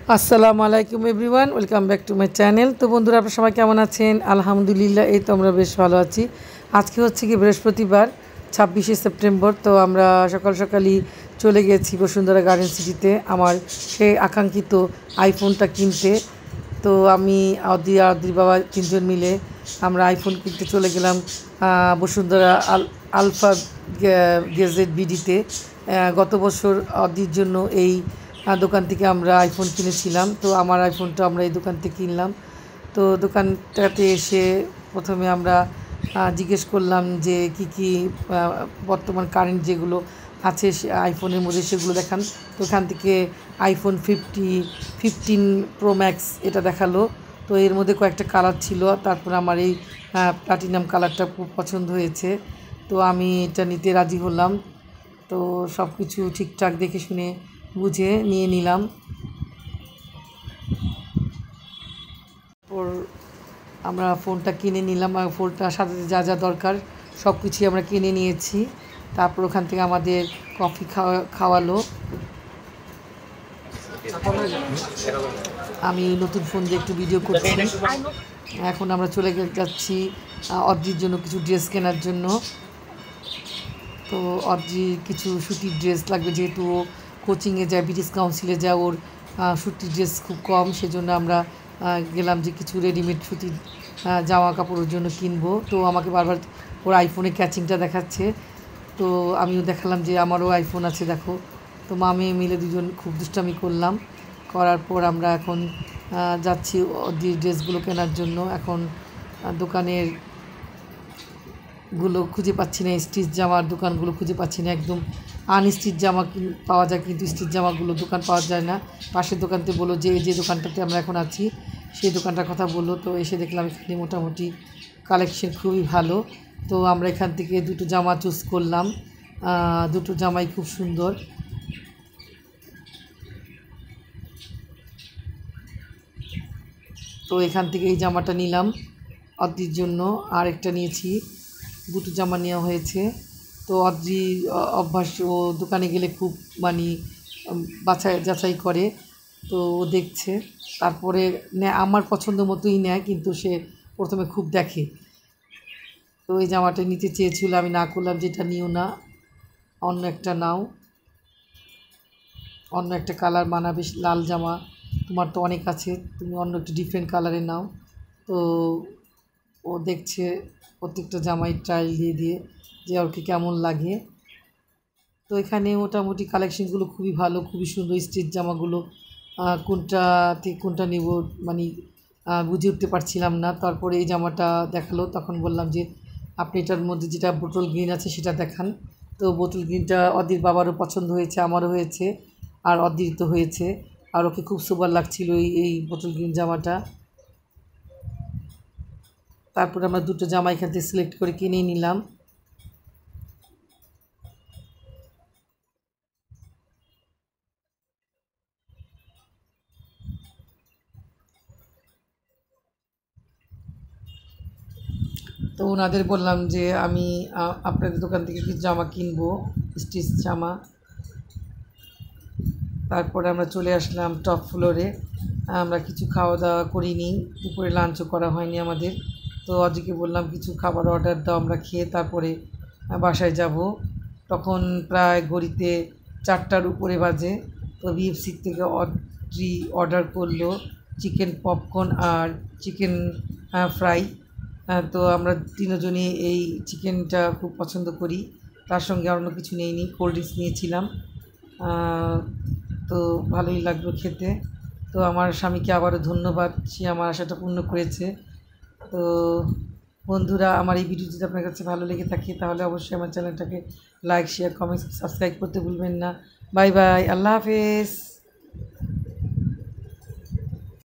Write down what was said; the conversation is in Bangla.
আসসালামু আলাইকুম everyone, welcome back to my channel. তো বন্ধুরা, আপনারা সবাই কেমন আছেন? আলহামদুলিল্লাহ, এই তো আমরা বেশ ভালো আছি। আজকে হচ্ছে কি বৃহস্পতিবার, 26শে সেপ্টেম্বর। তো আমরা সকাল সকালই চলে গেছি বসুন্ধরা গার্ডেন সিটিতে আমার সেই আকাঙ্ক্ষিত আইফোনটা কিনতে। তো আমি আদির বাবা তিনজন মিলে আমরা আইফোন কিনতে চলে গেলাম বসুন্ধরা আলফা গেজেট বিডিতে। গত বছর অদির জন্য এই দোকান থেকে আমরা আইফোন কিনেছিলাম। তো আমার আইফোনটা আমরা এই দোকান থেকে কিনলাম। তো দোকানটাতে এসে প্রথমে আমরা জিজ্ঞেস করলাম যে কি বর্তমান কারেন্ট যেগুলো আছে আইফোনের মধ্যে সেগুলো দেখান। তো ওখান থেকে আইফোন 15 প্রো ম্যাক্স এটা দেখালো। তো এর মধ্যে কয়েকটা কালার ছিল, তারপর আমার এই প্লাটিনাম কালারটা খুব পছন্দ হয়েছে। তো আমি এটা নিতে রাজি হলাম। তো সব কিছু ঠিকঠাক দেখে শুনে বুঝে নিয়ে নিলাম। আমরা ফোনটা কিনে নিলাম আর ফোনটার সাথে যা যা দরকার সব কিছুই আমরা কিনে নিয়েছি। তারপর ওখান থেকে আমাদের কফি খাওয়ালো। আমি নতুন ফোন দিয়ে একটু ভিডিও করছি। এখন আমরা চলে যাচ্ছি অদ্রির জন্য কিছু ড্রেস কেনার জন্য। তো অদ্রির কিছু সুতির ড্রেস লাগবে, যেহেতু ও কোচিংয়ে যায়, ব্রিটিশ কাউন্সিলে যায়, ওর সুতির ড্রেস খুব কম। সেজন্য আমরা গেলাম যে কিছু রেডিমেড সুতির জামা কাপড়ের জন্য কিনবো। তো আমাকে বারবার ওর আইফোনে ক্যাচিংটা দেখাচ্ছে। তো আমিও দেখালাম যে আমারও আইফোন আছে দেখো। তো মামি মিলে দুজন খুব দুষ্টামি করলাম। করার পর আমরা এখন যাচ্ছি অদ্রির ড্রেসগুলো কেনার জন্য। এখন দোকানের গুলো খুঁজে পাচ্ছি না, স্টিচ জামার দোকানগুলো খুঁজে পাচ্ছি না। একদম আনস্টিচ জামা পাওয়া যায়, কিন্তু স্টিচ জামাগুলো দোকান পাওয়া যায় না। পাশের দোকানতে বললো যে দোকানটাতে আমরা এখন আছি সেই দোকানটার কথা বললো। তো এসে দেখলাম এখানে মোটামুটি কালেকশন খুবই ভালো। তো আমরা এখান থেকে দুটো জামা চুজ করলাম। দুটো জামাই খুব সুন্দর। তো এখান থেকে এই জামাটা নিলাম অদ্রির জন্য, আর একটা নিয়েছি। দুটো জামা নেওয়া হয়েছে। তো অদ্রি অভ্যাস, ও দোকানে গেলে খুব মানে যাচাই করে। তো ও দেখছে, তারপরে নেয়, আমার পছন্দ মতোই নেয়, কিন্তু সে প্রথমে খুব দেখে। তো এই জামাটা নিতে চেয়েছিল, আমি না করলাম, যেটা নিও না, অন্য একটা নাও, অন্য একটা কালার মানাবে। লাল জামা তোমার তো অনেক আছে, তুমি অন্য একটা ডিফারেন্ট কালারের নাও। তো ও দেখছে প্রত্যেকটা জামাই ট্রায়াল দিয়ে যে ওর কি কেমন লাগে। তো এখানে মোটামুটি কালেকশনগুলো খুবই ভালো, খুবই সুন্দর স্টিচ জামাগুলো। কোনটা থেকে কোনটা নেব মানে বুঝে উঠতে পারছিলাম না। তারপরে এই জামাটা দেখালো, তখন বললাম যে আপনি এটার মধ্যে যেটা বোতল গ্রিন আছে সেটা দেখান। তো বোতল গ্রিনটা অদির বাবারও পছন্দ হয়েছে, আমারও হয়েছে, আর অদির তো হয়েছে। আর ওকে খুব সুপার লাগছিল এই বোতল গ্রিন জামাটা। তারপরে আমরা দুটো জামা এখান থেকে সিলেক্ট করে কিনে নিলাম। তো ওনাদের বললাম যে আমি আপনাদের দোকান থেকে কিছু জামা কিনবো, স্টিচ জামা। তারপরে আমরা চলে আসলাম টপ ফ্লোরে। আমরা কিছু খাওয়া দাওয়া করিনি, দুপুরে লাঞ্চও করা হয়নি আমাদের। তো অজিকে বললাম কিছু খাবার অর্ডার দাও, আমরা খেয়ে তারপরে বাসায় যাব। তখন প্রায় ঘড়িতে 4টার উপরে বাজে। তো বিএফসি থেকে অড্রি অর্ডার করলো চিকেন পপকর্ন আর চিকেন ফ্রাই। তো আমরা তিনজনই এই চিকেনটা খুব পছন্দ করি। তার সঙ্গে অন্য কিছু নেইনি, কোল্ড ড্রিঙ্কস নিয়েছিলাম। তো ভালোই লাগলো খেতে। তো আমার স্বামীকে আবারও ধন্যবাদ, সে আমার আশাটা পূর্ণ করেছে। তো বন্ধুরা, আমার এই ভিডিও যদি আপনার কাছে ভালো লেগে থাকে তাহলে অবশ্যই আমার চ্যানেলটাকে লাইক, শেয়ার, কমেন্ট, সাবস্ক্রাইব করতে ভুলবেন না। বাই বাই, আল্লাহ হাফেজ।